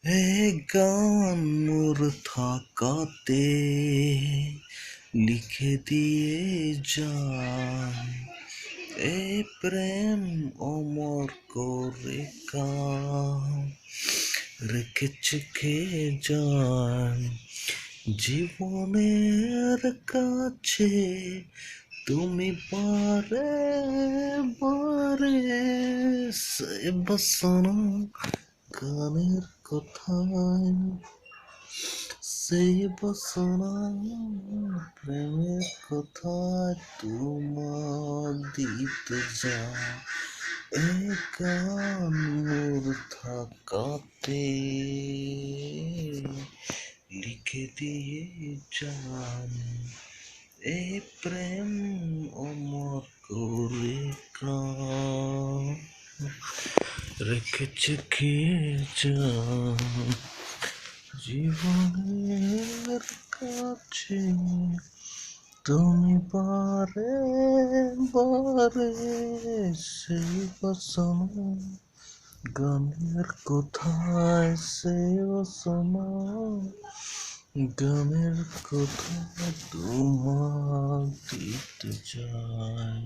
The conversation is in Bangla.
এ গান মোর থাকাতে লিখে দিয়ে যান, এ প্রেম অমর করে গান রেখেছে কে যান। জীবনের কাছে তুমি বারে বারে সে বাসনা গানের কথায়, সেই বাসনা প্রেমের কথায় তোমার দিতে যা। এ গান মোর থাকাতে লিখে দিয়ে যান, এ প্রেম অমর করে গান রেখেছে কে যান। জীবনের কাছে তুমি বারে বারে সেই বাসনা গানের কোথায়, সেই বাসনা গানের কথা তোমার দিতে চাই।